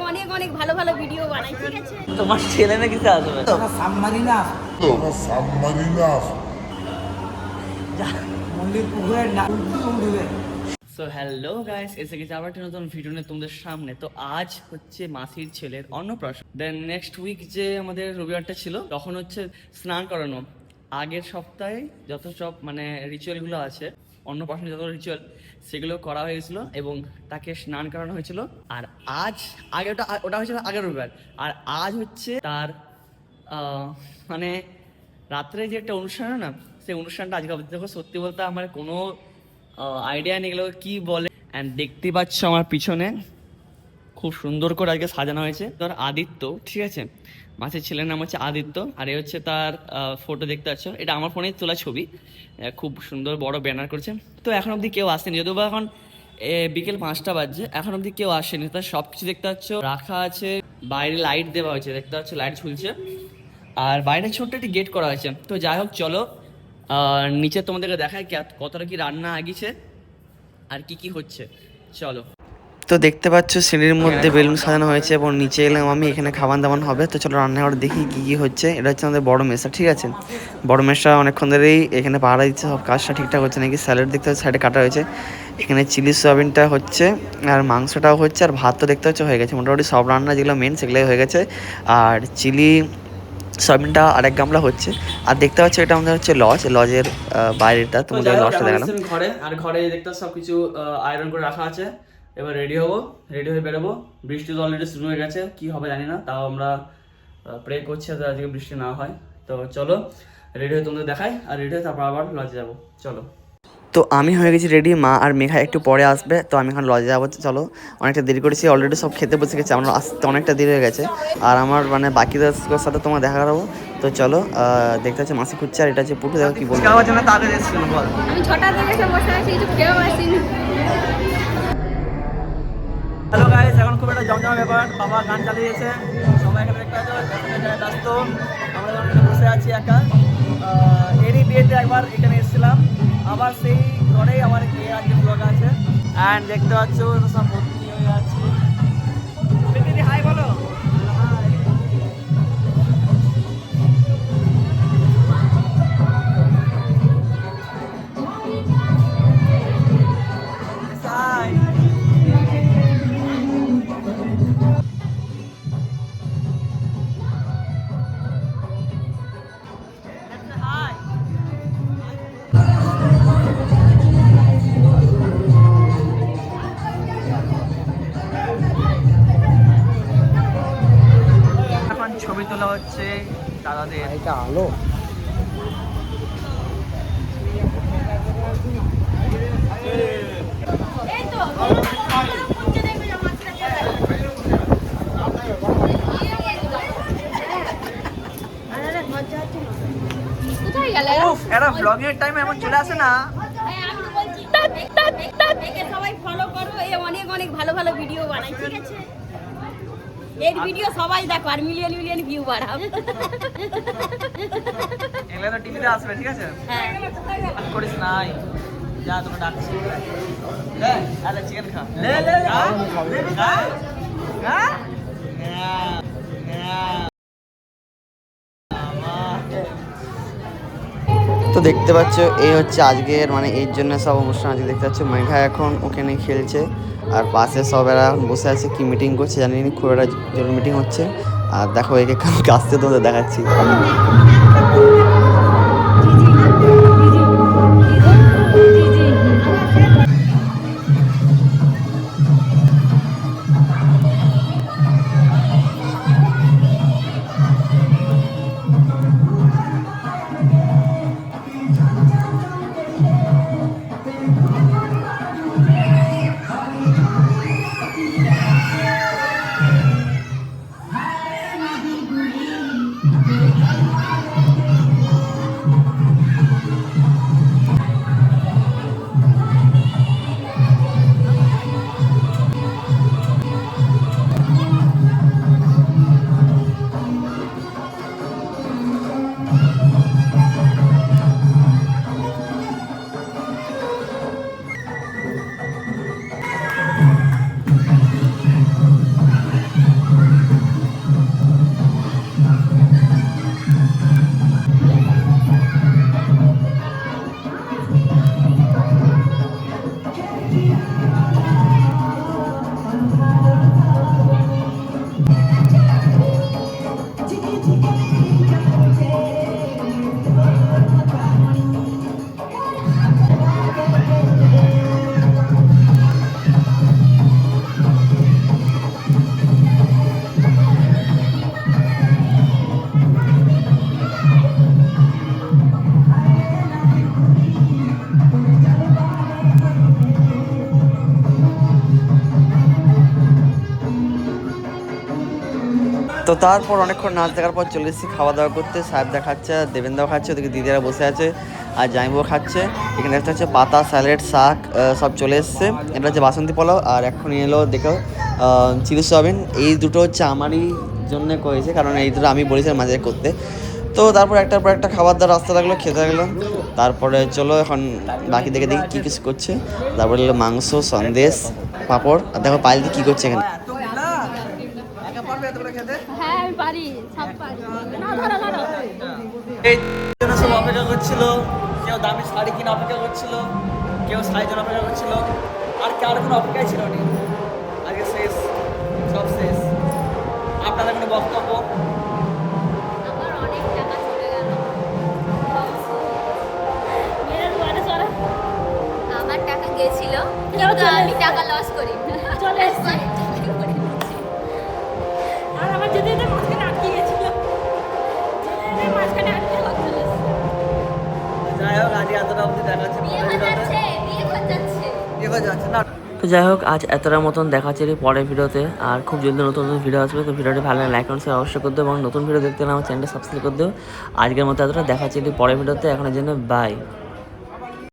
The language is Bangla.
অনেক অনেক ভালো ভালো ভিডিও বানাই, ঠিক আছে? তোমার ছেলে না কিছু আসবে সাবমারিনা মন্দির পুকুরের না উঠবে। সো হ্যালো গাইস, এসে গেছে আবার একটা নতুন ভিডিও নিয়ে তোমাদের সামনে। তো আজ হচ্ছে মাসির ছেলের অন্নপ্রাশন। দেন নেক্সট উইক যে আমাদের রবিবারটা ছিল তখন হচ্ছে স্নান করানো। আগের সপ্তাহে যত সব মানে রিচুয়ালগুলো আছে, অন্নপ্রাশনের যত রিচুয়াল সেগুলো করা হয়েছিল এবং তাকে স্নান করানো হয়েছিল। আর আজ ওটা হয়েছিল আগের রবিবার, আর আজ হচ্ছে তার মানে রাত্রে যে একটা অনুষ্ঠান হয় না, সেই অনুষ্ঠানটা আজকে হবে। দেখো সত্যি বলতে আমার কোনো আইডিয়া নেই এগুলো কি বলে। অ্যান্ড দেখতে পাচ্ছ আমার পিছনে খুব সুন্দর করে আজকে সাজানো হয়েছে। তোর আদিত্য, ঠিক আছে, মাসির ছেলের নাম হচ্ছে আদিত্য, আর এ হচ্ছে তার ফটো দেখতে পাচ্ছ। এটা আমার ফোনে তোলা ছবি, খুব সুন্দর বড় ব্যানার করছে। তো এখন অবধি কেউ আসেনি, যদিও বা এখন বিকেল 5টা বাজছে, এখন অবধি কেউ আসেনি। তার সব কিছু দেখতে পাচ্ছ রাখা আছে, বাইরে লাইট দেওয়া হয়েছে, দেখতে পাচ্ছ লাইট ঝুলছে, আর বাইরে ছোট্ট একটি গেট করা হয়েছে। তো যাই হোক চলো নিচে তোমাদেরকে দেখায় কতটা কি রান্না আগিছে আর কি কি হচ্ছে, চলো। তো দেখতে পাচ্ছ সিঁড়ির মধ্যে বেলুন সাজানো হয়েছে এবং নিচে এলাম আমি, এখানে খাবার দাবার হবে। তো চলো রান্নাঘরে দেখি কি কি হচ্ছে। এটা হচ্ছে আমাদের বড় মেসা, ঠিক আছে। বড় মেসা অনেকক্ষণ ধরেই এখানে পাহারা দিচ্ছে, সব কাজটা ঠিকঠাক হচ্ছে নাকি। স্যালাড দেখতে হচ্ছে সাইডে কাটা হয়েছে, এখানে চিলি সয়াবিনটা হচ্ছে, আর মাংসটাও হচ্ছে, আর ভাত তো দেখতে হচ্ছে হয়ে গেছে। মোটামুটি সব রান্না যেগুলো মেন সেগুলোই হয়ে গেছে। আর চিলি সয়াবিনটা আরেক গামলা হচ্ছে। আর দেখতে পাচ্ছ এটা আমাদের হচ্ছে লজের বাইরেটা, তোমাদের লজটা দেখালাম। ঘরে, আর ঘরে দেখতে সবকিছু আয়রন করে রাখা আছে। এবার রেডি হবো, রেডি হয়ে বেরোবো। বৃষ্টি তো অলরেডি শুরু হয়ে গেছে, কি হবে জানি না, তাও আমরা প্রে করছি যাতে আজকে বৃষ্টি না হয়। তো চলো রেডি হয়ে তোমাদের দেখাই, আর রেডি হয়ে তারপর আবার লজে যাবো, চলো। তো আমি হয়ে গেছি রেডি, মা আর মেঘা একটু পরে আসবে। তো আমি এখন লজে যাবো, চলো। অনেকটা দেরি করেছি, অলরেডি সব খেতে বসে গেছে, আমরা আসতে অনেকটা দেরি হয়ে গেছে। আর আমার মানে বাকিদের সাথে তোমার দেখা করাবো। তো চলো দেখতে হচ্ছে মাসি খুঁজছে, আর এটা হচ্ছে পুটু, দেখো কি বলবো। খাওয়ার জন্য তাদের এসেছিল বল। আমি 6টা থেকে এসে বসে আছি, কিছু খেয়েও আসিনি। হ্যালো গাইস, এখন খুব একটা জমজমা ব্যাপার, বাবা গান চালিয়েছে, সবাই এখানে দেখতে পাচ্ছ ব্যস্ত। আমরা এখানে বসে আছি একা। এরই বিয়েতে একবার এখানে এসেছিলাম, আবার সেই ঘরেই আমার বিয়ে আজকে ব্লগ আছে। অ্যান্ড দেখতে পাচ্ছ সব ভর্তি হয়ে আছে। হাই বলো। ছবি তোলা হচ্ছে দাদাদের। এটা আলো এই তো কোথায় গেলে? এরা ব্লগের টাইমে এমন চলে আসে না। আমি বলছি একে সবাই ফলো করো, এই অনেক অনেক ভালো ভালো ভিডিও বানাই, ঠিক আছে? এই ভিডিও সবাই দেখো আর মিলিয়ন মিলিয়ন ভিউ বাড়াও। এগুলো তো টিভিতে আসবে, ঠিক আছে? হ্যাঁ করিস নাই, যা তোকে ডাকছি। আরে চিকেন খা, লে লে তো দেখতে পাচ্ছ এই হচ্ছে আজকের মানে এর জন্য সব অনুষ্ঠান। আজকে দেখতে পাচ্ছ মেঘা এখন ওখানে খেলছে, আর পাশে সব এরা এখন বসে আছে, কি মিটিং করছে জানি না, খুব একটা জরুরি মিটিং হচ্ছে। আর দেখো একে কাছতে তোমাদের দেখাচ্ছি। তো তারপর অনেকক্ষণ নাচ দেখার পর চলে এসেছি খাওয়া দাওয়া করতে। সাহেব দেখাচ্ছে, দেবেন্দাও খাচ্ছে, ওদিকে দিদিরা বসে আছে আর জামাইবাবু খাচ্ছে। এখানে একটা হচ্ছে পাতা, স্যালাড, শাক সব চলে এসছে। এটা হচ্ছে বাসন্তী পোলাও আর এখন এলো দেখো চিলি সোয়াবিন। এই দুটো হচ্ছে আমারই জন্য করেছে, কারণ এই দুটো আমি বলেছিলাম মাঝে করতে। তো তারপর একটার পর একটা খাবার দাবার রাস্তা লাগলো, খেতে লাগলাম। তারপরে চলো এখন বাকি দেখে দেখি কী কিছু করছে। তারপরে এলো মাংস, সন্দেশ, পাঁপড়। আর দেখো পায়েল কী করছে এখানে। হ্যাঁ আমি পারি, সব পারি। না ধরো ধরো। এই জন্য সব অপেক্ষা করছিল, কেউ দামি শাড়ি কিনে অপেক্ষা করছিল, কেউ শাড়ির জন্য অপেক্ষা করছিল, আর কার কোনো অপেক্ষাই ছিল না। আজকে শেষ, সব শেষ। আপনাদের কোনো বক্তব্য? আমার অনেক টাকা চলে গেল। মেয়ের বাড়ি চলে। আমার টাকা গেছিল, কিন্তু আমি টাকা লস করি। চলে এসেছি। আর আমার যেতে যেতে মাঝখানে আটকে গেছিল। যেতে মাঝখানে আটকে চলে এসেছি। যাই হোক, আজ এতটা অবধি দেখাচ্ছে। বিয়ে হয়ে যাচ্ছে, বিয়ে হয়ে যাচ্ছে। কি হয়ে যাচ্ছে না? তো যাই হোক, আজ এতটার মতন দেখাচ্ছে পরের ভিডিওতে। আর খুব জলদি নতুন নতুন ভিডিও আসবে। তো ভিডিওটি ভালো লাগে লাইক কমেন্ট অবশ্যই করে দেবো, এবং নতুন ভিডিও দেখতে হলে আমার চ্যানেলটা সাবস্ক্রাইব করে দেবো। আজকের মতো এতটা দেখাচ্ছে পরের ভিডিওতে। এখনের জন্য বাই।